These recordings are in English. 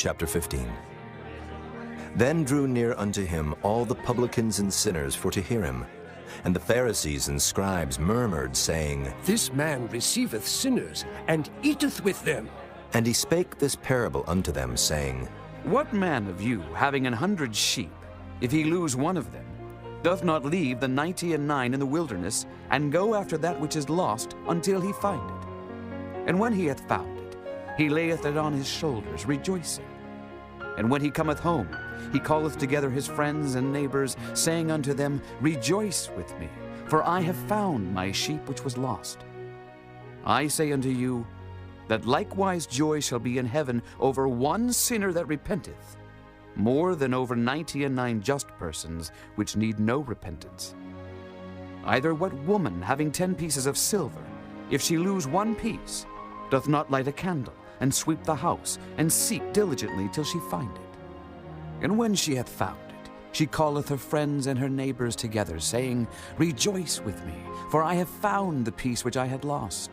Chapter 15. Then drew near unto him all the publicans and sinners for to hear him. And the Pharisees and scribes murmured, saying, This man receiveth sinners, and eateth with them. And he spake this parable unto them, saying, What man of you, having 100 sheep, if he lose one of them, doth not leave the 99 in the wilderness, and go after that which is lost, until he find it? And when he hath found it, he layeth it on his shoulders, rejoicing. And when he cometh home, he calleth together his friends and neighbors, saying unto them, Rejoice with me, for I have found my sheep which was lost. I say unto you, that likewise joy shall be in heaven over one sinner that repenteth, more than over 99 just persons which need no repentance. Either what woman, having 10 pieces of silver, if she lose one piece, doth not light a candle, and sweep the house, and seek diligently till she find it? And when she hath found it, she calleth her friends and her neighbors together, saying, Rejoice with me, for I have found the piece which I had lost.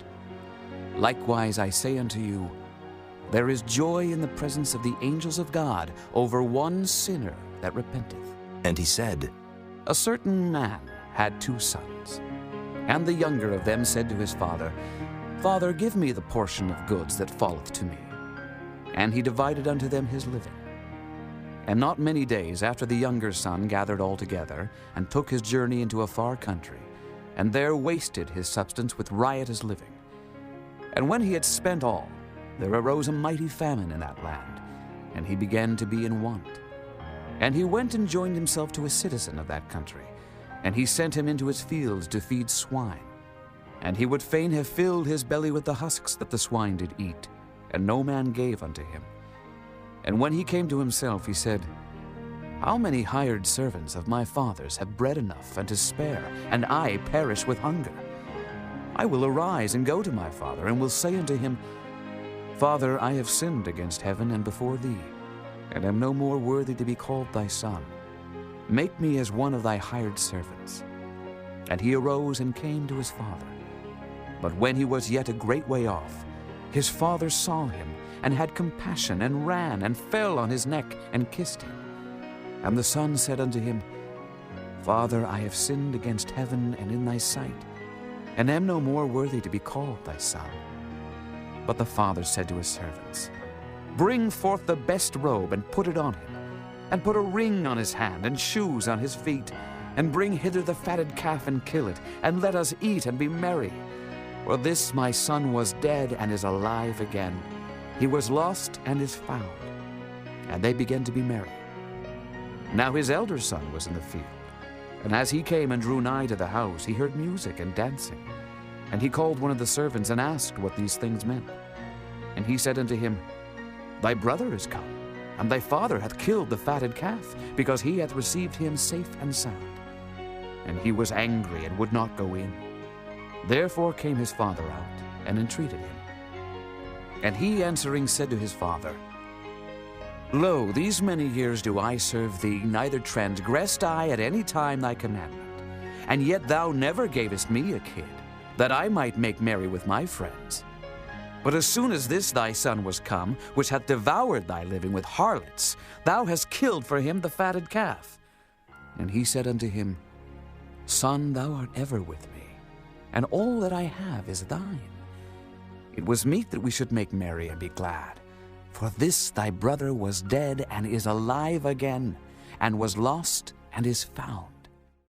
Likewise I say unto you, there is joy in the presence of the angels of God over one sinner that repenteth. And he said, A certain man had 2 sons, and the younger of them said to his father, Father, give me the portion of goods that falleth to me. And he divided unto them his living. And not many days after the younger son gathered all together, and took his journey into a far country, and there wasted his substance with riotous living. And when he had spent all, there arose a mighty famine in that land, and he began to be in want. And he went and joined himself to a citizen of that country, and he sent him into his fields to feed swine. And he would fain have filled his belly with the husks that the swine did eat, and no man gave unto him. And when he came to himself, he said, How many hired servants of my father's have bread enough and to spare, and I perish with hunger? I will arise and go to my father, and will say unto him, Father, I have sinned against heaven and before thee, and am no more worthy to be called thy son. Make me as one of thy hired servants. And he arose and came to his father. But when he was yet a great way off, his father saw him, and had compassion, and ran, and fell on his neck, and kissed him. And the son said unto him, Father, I have sinned against heaven and in thy sight, and am no more worthy to be called thy son. But the father said to his servants, Bring forth the best robe, and put it on him, and put a ring on his hand, and shoes on his feet, and bring hither the fatted calf, and kill it, and let us eat and be merry. For this my son was dead, and is alive again. He was lost, and is found. And they began to be merry. Now his elder son was in the field, and as he came and drew nigh to the house, he heard music and dancing. And he called one of the servants, and asked what these things meant. And he said unto him, Thy brother is come, and thy father hath killed the fatted calf, because he hath received him safe and sound. And he was angry, and would not go in. Therefore came his father out, and entreated him. And he answering said to his father, Lo, these many years do I serve thee, neither transgressed I at any time thy commandment. And yet thou never gavest me a kid, that I might make merry with my friends. But as soon as this thy son was come, which hath devoured thy living with harlots, thou hast killed for him the fatted calf. And he said unto him, Son, thou art ever with me, and all that I have is thine. It was meet that we should make merry and be glad. For this thy brother was dead, and is alive again, and was lost, and is found.